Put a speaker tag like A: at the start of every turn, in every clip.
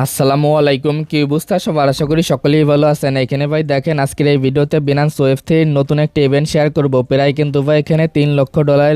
A: আসসালামু আলাইকুম, কি অবস্থা সবার? আশা করি সকলেই ভালো আছেন। এখানে ভাই দেখেন, আজকের এই ভিডিওতে বিনান্স ওয়েব থ্রির নতুন একটা ইভেন্ট শেয়ার করব। প্রায় কিন্তু ভাই এখানে $3 লক্ষ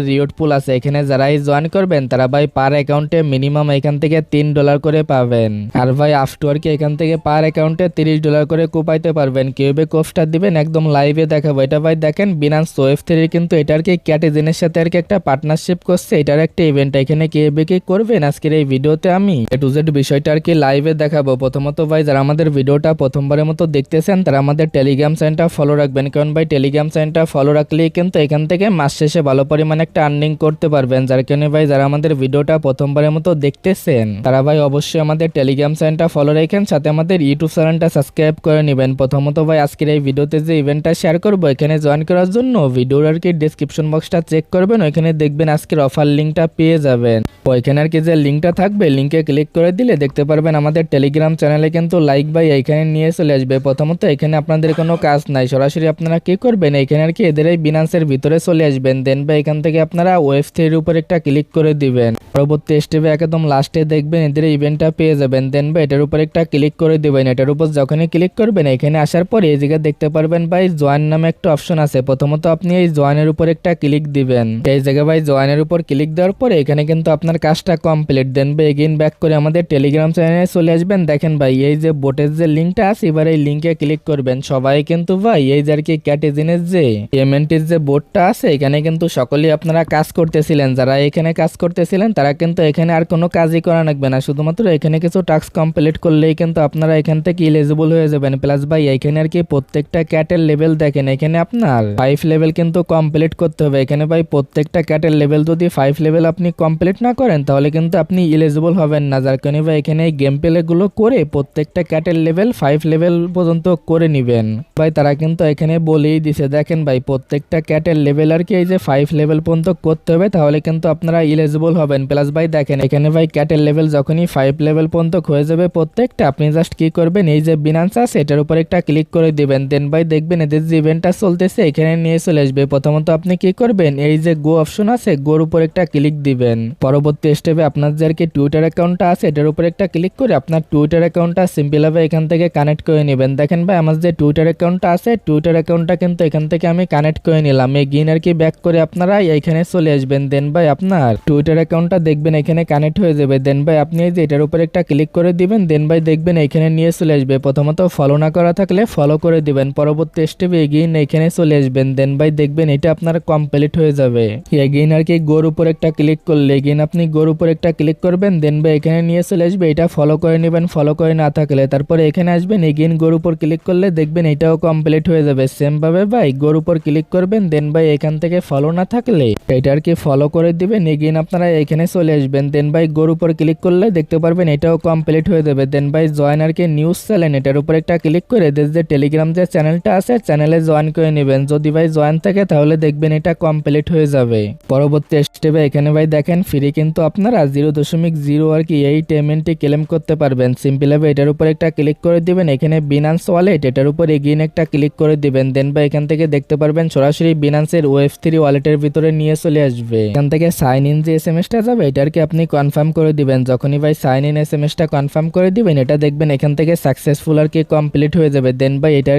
A: রিওয়ার্ড পুল আছে। এখানে যারাই জয়েন করবেন তারা ভাই পার অ্যাকাউন্টে মিনিমাম এখান থেকে $3 করে পাবেন। আর ভাই আফটারওয়ার্কে এখান থেকে পার অ্যাকাউন্টে $30 করে কুপাইতে পারবেন। কিভাবে কোপটা দিবেন একদম লাইভে দেখাবো। এটা ভাই দেখেন, বিনান্স ওয়েব থ্রির কিন্তু এটা আর কি ক্যাটিজেনের সাথে আর কি একটা পার্টনারশিপ করছে। এটার একটা ইভেন্ট। এখানে কিভাবে কি করবেন আজকের এই ভিডিওতে আমি এ টু জেড বিষয়টা আর কি লাইভ দেখাবো। প্রথমত ভাই যারা আমাদের ভিডিওটা প্রথমবারের মতো দেখতেছেন তারা আমাদের টেলিগ্রাম চ্যানেলটা ফলো রাখবেন, কারণ ভাই টেলিগ্রাম চ্যানেলটা ফলো রাখলেই কিন্তু এখান থেকে মাস শেষে ভালো পরিমাণে একটা আর্নিং করতে পারবেন। যার কারণে ভাই যারা আমাদের ভিডিওটা প্রথমবারের মতো দেখতেছেন তারা ভাই অবশ্যই আমাদের টেলিগ্রাম চ্যানেলটা ফলো রাখেন, সাথে আমাদের ইউটিউব চ্যানেলটা সাবস্ক্রাইব করে নেবেন। প্রথমত ভাই আজকের এই ভিডিওতে যে ইভেন্টটা শেয়ার করবো, এখানে জয়েন করার জন্য ভিডিওর আর কি ডিসক্রিপশন বক্সটা চেক করবেন, ওইখানে দেখবেন আজকের অফার লিঙ্কটা পেয়ে যাবেন। ওইখানে আর কি যে লিঙ্কটা থাকবে, লিঙ্কে ক্লিক করে দিলে দেখতে পারবেন আমাদের টেলিগ্রাম চ্যানেলে কিন্তু লাইক ভাই এইখানে নিয়ে চলে আসবে। প্রথমত এখানে আপনাদের কোনো কাজ নাই, সরাসরি আপনারা কি করবেন, এখানে আর কি এদের এই বিনান্সের ভিতরে চলে আসবেন। দেন ভাই এখান থেকে আপনারা ওয়েব থ্রির উপর একটা ক্লিক করে দিবেন। পরবর্তী স্টেপে একদম লাস্টে দেখবেন এদের ইভেন্টটা পেয়ে যাবেন। দেন ভাই এটার উপর একটা ক্লিক করে দিবেন। এটার উপর যখনই ক্লিক করবেন এখানে আসার পর এই জায়গায় দেখতে পারবেন ভাই জয়েন নামে একটা অপশন আছে। প্রথমত আপনি এই জয়েনের উপর একটা ক্লিক দিবেন। এই জায়গায় ভাই জয়েনের উপর ক্লিক দেওয়ার পরে এখানে কিন্তু আপনার কাজটা কমপ্লিট। দেন ভাই এগেইন ব্যাক করে আমাদের টেলিগ্রাম চ্যানেলে চলে আসবেন। দেখেন ভাই এই যে বোটের যে লিঙ্কটা আছে, এবার এই লিঙ্কে ক্লিক করবেন। সবাই কিন্তু ভাই এই যে আর কি ক্যাটিজেনের যে পেমেন্টের যে বোর্ডটা আছে এখানে কিন্তু সকলেই আপনারা কাজ করতেছিলেন। যারা এখানে কাজ করতেছিলেন তারা কিন্তু এখানে আর কোনো কাজই করা লাগবে না, শুধুমাত্র এখানে কিছু টাস্ক কমপ্লিট করলেই কিন্তু আপনারা এখান থেকে এলিজিবল হয়ে যাবেন। প্লাস ভাই এখানে আর কি প্রত্যেকটা ক্যাটের লেভেল দেখেন, এখানে আপনার 5 লেভেল কিন্তু কমপ্লিট করতে হবে। এখানে ভাই প্রত্যেকটা ক্যাটের লেভেল যদি 5 লেভেল আপনি কমপ্লিট না করেন তাহলে কিন্তু আপনি এলিজিবল হবেন না। যার কারণে ভাই এখানে এই গেম প্লে গুলো করে প্রত্যেকটা ক্যাটের লেভেল 5 লেভেল পর্যন্ত করে নিবেন। ভাই তারা কিন্তু এখানে বলেই দিছে, দেখেন ভাই প্রত্যেকটা ক্যাটের লেভেল আর কি এই যে 5 লেভেল পর্যন্ত করতে হবে, তাহলে কিন্তু আপনারা এলিজিবল হবেন। প্লাস ভাই দেখেন এখানে ভাই ক্যাটের লেভেল যখনই 5 লেভেল পর্যন্ত হয়ে যাবে প্রত্যেকটা, আপনি জাস্ট কি করবেন, এই যে বিনান্স আছে এটার উপর একটা ক্লিক করে দিবেন। দেন ভাই দেখবেন এদের যে ইভেন্টটা চলতেছে এখানে নিয়ে চলে আসবে। প্রথমত আপনি কি করবেন, এই যে গো অপশন আছে গোর উপর একটা ক্লিক দিবেন। পরবর্তী স্টেপে আপনার যে আর কি টুইটার অ্যাকাউন্টটা আছে এটার উপর একটা ক্লিক করে আপনার টুইটার অ্যাকাউন্টটা সিম্পল ভাবে এখান থেকে কানেক্ট করে নেবেন। দেখেন ভাই আমার যে টুইটার অ্যাকাউন্টটা আছে টুইটার অ্যাকাউন্টটা কিন্তু এখান থেকে আমি কানেক্ট করে নিলাম। এগেইন আর কি ব্যাক করে আপনারা এইখানে চলে আসবেন। দেন ভাই আপনার টুইটার অ্যাকাউন্টটা দেখবেন এখানে কানেক্ট হয়ে যাবে। দেন ভাই আপনি এই যে এটার উপর একটা ক্লিক করে দিবেন। দেন ভাই দেখবেন এখানে নিয়ে চলে আসবে। প্রথমত ফলো না করা থাকলে ফলো করে দিবেন। পরবর্তী স্টেপে এগেইন এখানে চলে আসবেন। দেন ভাই দেখবেন এটা আপনার কমপ্লিট হয়ে যাবে। এগেইন আর কি গোর উপর একটা ক্লিক করলে এগেইন আপনি গোর উপর একটা ক্লিক করবেন। দেন ভাই এখানে নিয়ে চলে আসবে, এটা ফলো করে নেবেন। ফলো করে না থাকলে তারপরে এখানে আসবেন, এগেইন গোর উপর ক্লিক করলে দেখবেন এটাও কমপ্লিট হয়ে যাবে। সেম ভাবে ভাই গোর উপর ক্লিক করবেন। দেন ভাই এখান থেকে ফলো না থাকলে এটা আর কি ফলো করে দিবেন। এগেইন আপনারা এখানে চলে আসবেন। দেন ভাই গোর উপর ক্লিক করলে দেখতে পারবেন এটাও কমপ্লিট হয়ে যাবে। দেন ভাই জয়েন আর কি নিউজ চ্যানেল এটার উপর একটা ক্লিক করে যে টেলিগ্রাম যে চ্যানেলটা আছে চ্যানেলে জয়েন করে নেবেন। যদি ভাই জয়েন থাকে তাহলে দেখবেন এটা কমপ্লিট হয়ে যাবে। পরবর্তী স্টেপে এখানে ভাই দেখেন ফ্রি কিন্তু আপনারা 0.0 আর কি এই পেমেন্টটি ক্লেম করতে পারবেন। সিম্পল ভাবে এটার উপর একটা ক্লিক করে দিবেন। এখানে বিনান্স ওয়ালেট এটার উপর এগেইন একটা ক্লিক করে দিবেন। দেন ভাই এখান থেকে দেখতে পারবেন সরাসরি বিনান্সের ওয়েব থ্রি ওয়ালেটের ভিতরে নিয়ে চলে আসবে। এখান থেকে সাইন ইন যে এসএমএসটা যাবে এটা আর কি আপনি কনফার্ম করে দিবেন। যখনই ভাই সাইন ইন এসএমএসটা কনফার্ম করে দিবেন এটা দেখবেন এখান থেকে সাকসেসফুল আর কি কমপ্লিট হয়ে যাবে। দেন ভাই এটা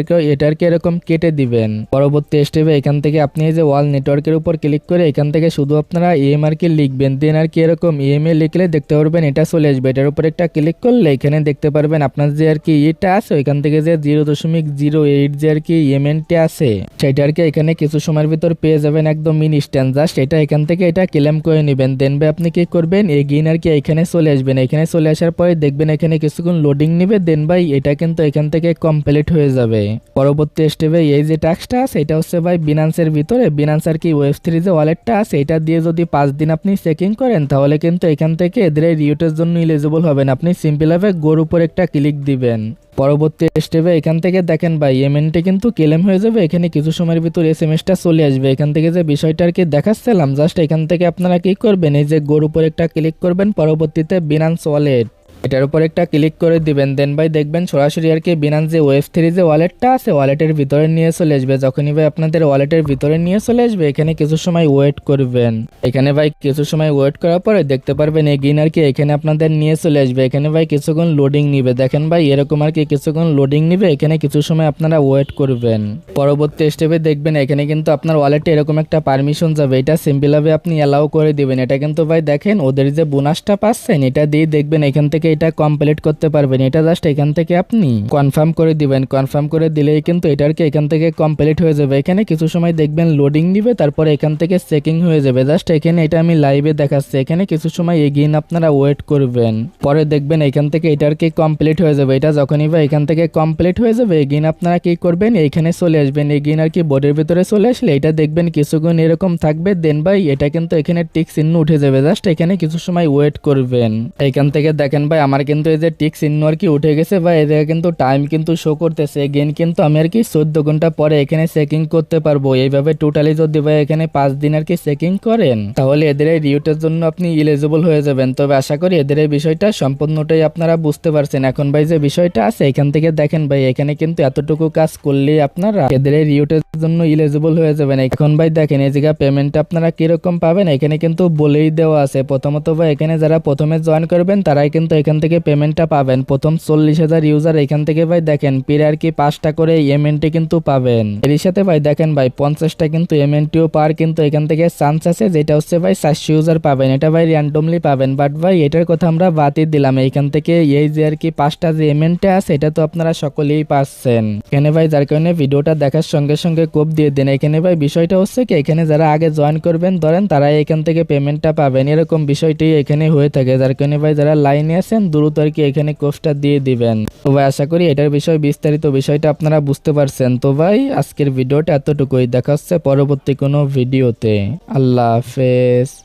A: আর কি এরকম কেটে দিবেন। পরবর্তী স্টেপে এখান থেকে আপনি এই যে ওয়াল নেটওয়ার্কের উপর ক্লিক করে এখান থেকে শুধু আপনারা এম আর কি লিখবেন। দেন আর কি এরকম এম এ লিখলে দেখতে পারবেন এটা চলে আসবে। এটার উপর একটা ক্লিক করলে এখানে দেখতে পারবেন আপনার যে আর কি এটা আছে ওইখান থেকে যে 0.08 যে আর কি এমএনটি আছে সেটা আর কি এখানে কিছু সময়ের ভিতর পেয়ে যাবেন একদম ইনস্ট্যান্ট। জাস্ট এটা এখান থেকে এটা ক্লেম করে নেবেন। দেন ভাই আপনি কি করবেন, এগেইন আর কি এখানে চলে আসবেন। এখানে চলে আসার পরে দেখবেন এখানে কিছুক্ষণ লোডিং নেবে। দেন ভাই এটা কিন্তু এখান থেকে কমপ্লিট হয়ে যাবে। পরবর্তী স্টেপে এই যে টাস্কটা আছে এটা হচ্ছে ভাই বিনান্সের ভিতরে বিনান্স আর কি ওয়েব থ্রি যে ওয়ালেটটা আছে এটা দিয়ে যদি 5 দিন আপনি চেকিং করেন তাহলে কিন্তু এখান থেকে এদের রিওটের জন্য এলিজিবল হবেন। আপনি সিম্পল ভাবে গোর উপর একটা ক্লিক দিবেন। পরবর্তী স্টেপে এখান থেকে দেখেন ভাই এমএনটি কিন্তু ক্লেম হয়ে যাবে। এখানে কিছু সময়ের ভিতর এসএমএসটা চলে আসবে। এখান থেকে যে বিষয়টা আর কি দেখাচ্ছিলাম জাস্ট এখান থেকে আপনারা কি করবেন, এই যে গোর উপর একটা ক্লিক করবেন। পরবর্তীতে বিনান্স ওয়ালেট এটার উপর একটা ক্লিক করে দিবেন, দেন ভাই দেখবেন সরাসরি আর কি বিনান্স যে ওয়েব3 যে ওয়ালেটটা আছে ওয়ালেটের ভিতরে নিয়ে চলে আসবে। যখনই ভাই আপনাদের ওয়ালেটের ভিতরে নিয়ে চলে আসবে এখানে কিছু সময় ওয়েট করবেন। এখানে ভাই কিছু সময় ওয়েট করার পরে দেখতে পারবেন এগেইন আর কি এখানে আপনাদের নিয়ে চলে আসবে। এখানে ভাই কিছুক্ষণ লোডিং নিবে, দেখেন ভাই এরকম আর কি কিছুক্ষণ লোডিং নিবে। এখানে কিছু সময় আপনারা ওয়েট করবেন। পরবর্তী স্টেপে দেখবেন এখানে কিন্তু আপনার ওয়ালেটে এরকম একটা পারমিশন যাবে, এটা সিম্পল ভাবে আপনি অ্যালাউ করে দিবেন। এটা কিন্তু ভাই দেখেন ওদের যে বোনাসটা পাচ্ছেন এটা দিয়ে দেখবেন এখান থেকে এটা কমপ্লিট করতে পারবেন। এটা জাস্ট এখান থেকে আপনি কনফার্ম করে দিবেন, কনফার্ম করে দিলেই কিন্তু এটার কি এখান থেকে কমপ্লিট হয়ে যাবে। এখানে কিছু সময় দেখবেন লোডিং নিবে, তারপরে এখান থেকে চেকিং হয়ে যাবে। জাস্ট এখানে এটা আমি লাইভে দেখাচ্ছি, এখানে কিছু সময় এগেইন আপনারা ওয়েট করবেন। পরে দেখবেন এখান থেকে এটার কি কমপ্লিট হয়ে যাবে। এটা যখনই ভাই এখান থেকে কমপ্লিট হয়ে যাবে এগেইন আপনারা কি করবেন এইখানে চলে আসবেন। এগেইন আর কি বোর্ডের ভিতরে চলে আসলে এটা দেখবেন কিছুক্ষণ এরকম থাকবে, দেন ভাই এটা কিন্তু এখানে টিক চিহ্ন উঠে যাবে। জাস্ট এখানে কিছু সময় ওয়েট করবেন। এখান থেকে দেখেন ভাই আমার কিন্তু এই যে টিক চিহ্ন আর কি উঠে গেছে ভাই, এদের কিন্তু টাইম কিন্তু শো করতেছে। এগেইন কিন্তু আমি আর কি 14 ঘন্টা পরে এখানে চেকিং করতে পারবো। এইভাবে টোটালি যদি ভাই এখানে 5 দিন আর কি চেকিং করেন তাহলে এদের এই রিউটের জন্য আপনি এলিজিবল হয়ে যাবেন। তবে আশা করি এদের এই বিষয়টা সম্পূর্ণটাই আপনারা বুঝতে পারছেন। এখন ভাই যে বিষয়টা আছে এখান থেকে দেখেন ভাই এখানে কিন্তু এতটুকু কাজ করলে আপনারা এদের এই রিউটের জন্য এলিজিবল হয়ে যাবেন। এখন ভাই দেখেন এই জায়গা পেমেন্ট আপনারা কিরকম পাবেন এখানে কিন্তু বলেই দেওয়া আছে। প্রথমত ভাই এখানে যারা প্রথমে জয়েন করবেন তারাই কিন্তু এখান থেকে পেমেন্টটা পাবেন। প্রথম 40,000 ইউজার এখান থেকে ভাই দেখেন পেরে আর কি 5টা করে এমএনটি কিন্তু পাবেন। এর সাথে ভাই দেখেন ভাই 50টা কিন্তু এমএনটিও পাওয়ার কিন্তু এখান থেকে চান্স আছে, যেটা হচ্ছে ভাই 400 ইউজার পাবেন। এটা ভাই র্যান্ডমলি পাবেন, বাট ভাই এটার কথা আমরা বাদই দিলাম। এইখান থেকে এই যে আর কি 5টা যে এমএনটি আছে এটা তো আপনারা সকলেই পাচ্ছেন। এখানে ভাই যার কারণে ভিডিওটা দেখার সঙ্গে সঙ্গে কোপ দিয়ে দেন। এখানে ভাই বিষয়টা হচ্ছে কি এখানে যারা আগে জয়েন করবেন ধরেন তারাই এখান থেকে পেমেন্টটা পাবেন, এরকম বিষয়টি এখানে হয়ে থাকে। যার কারণে ভাই যারা লাইনে আছেন দ্রুত আর কি এখানে কোর্সটা দিয়ে দিবেন। তো ভাই আশা করি এটার বিষয় বিস্তারিত বিষয়টা আপনারা বুঝতে পারছেন। তো ভাই আজকের ভিডিওটা এতটুকুই, দেখা হচ্ছে পরবর্তী কোনো ভিডিওতে। আল্লাহ হাফেজ।